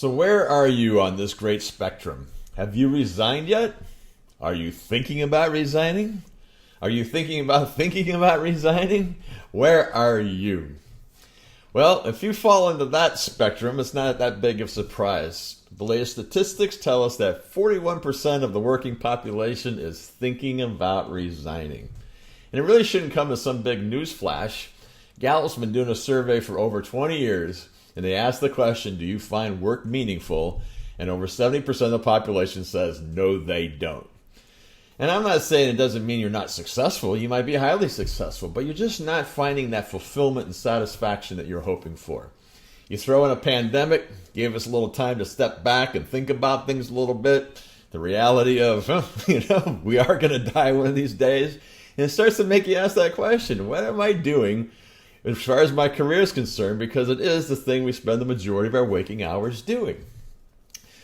So where are you on this great spectrum? Have you resigned yet? Are you thinking about resigning? Are you thinking about resigning? Where are you? Well, if you fall into that spectrum, it's not that big of a surprise. The latest statistics tell us that 41% of the working population is thinking about resigning. And it really shouldn't come as some big news flash. Gallup's been doing a survey for over 20 years, and they asked the question, do you find work meaningful? And over 70% of the population says, no, they don't. And I'm not saying it doesn't mean you're not successful. You might be highly successful, but you're just not finding that fulfillment and satisfaction that you're hoping for. You throw in a pandemic, gave us a little time to step back and think about things a little bit. The reality of, we are going to die one of these days. And it starts to make you ask that question, what am I doing as far as my career is concerned? Because it is the thing we spend the majority of our waking hours doing.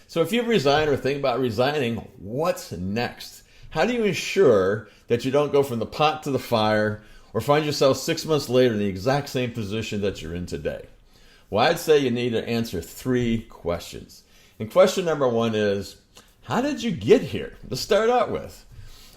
So if you've resigned or think about resigning, what's next? How do you ensure that you don't go from the pot to the fire or find yourself 6 months later in the exact same position that you're in today? Well, I'd say you need to answer 3 questions. And question number 1 is, how did you get here? To start out with.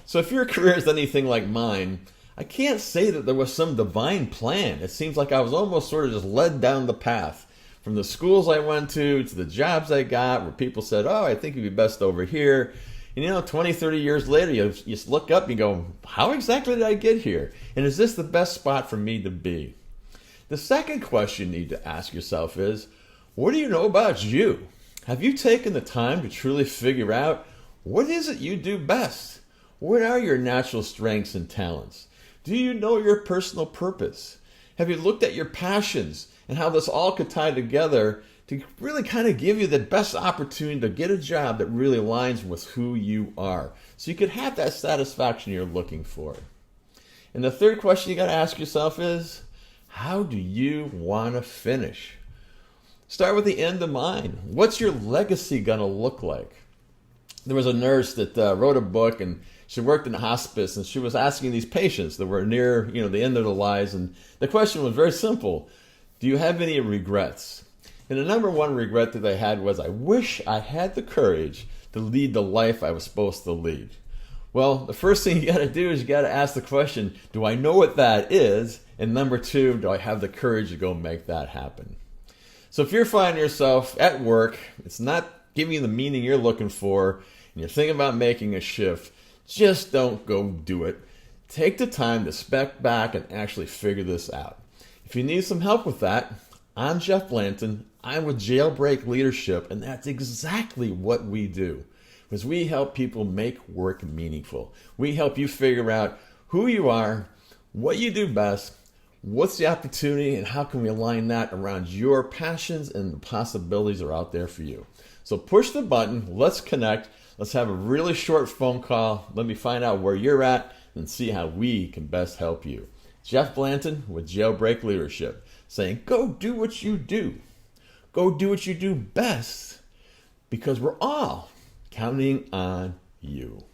So if your career is anything like mine, I can't say that there was some divine plan. It seems like I was almost sort of just led down the path. From the schools I went to the jobs I got where people said, oh, I think you'd be best over here. And 20, 30 years later, you just look up and you go, how exactly did I get here? And is this the best spot for me to be? The second question you need to ask yourself is, what do you know about you? Have you taken the time to truly figure out what is it you do best? What are your natural strengths and talents? Do you know your personal purpose? Have you looked at your passions and how this all could tie together to really kind of give you the best opportunity to get a job that really aligns with who you are, so you could have that satisfaction you're looking for? And the third question you got to ask yourself is, how do you want to finish? Start with the end in mind. What's your legacy going to look like? There was a nurse that wrote a book, and she worked in a hospice, and she was asking these patients that were near the end of their lives, and the question was very simple. Do you have any regrets? And the number 1 regret that they had was, I wish I had the courage to lead the life I was supposed to lead. Well, the first thing you got to do is you got to ask the question, do I know what that is? And number 2, do I have the courage to go make that happen? So if you're finding yourself at work, it's not giving you the meaning you're looking for, and you're thinking about making a shift, just don't go do it. Take the time to step back and actually figure this out. If you need some help with that, I'm Jeff Blanton. I'm with Jailbreak Leadership, and that's exactly what we do. Because we help people make work meaningful. We help you figure out who you are, what you do best, what's the opportunity, and how can we align that around your passions and the possibilities that are out there for you. So push the button, let's connect, let's have a really short phone call, let me find out where you're at and see how we can best help you. Jeff Blanton with Jailbreak Leadership, saying go do what you do. Go do what you do best, because we're all counting on you.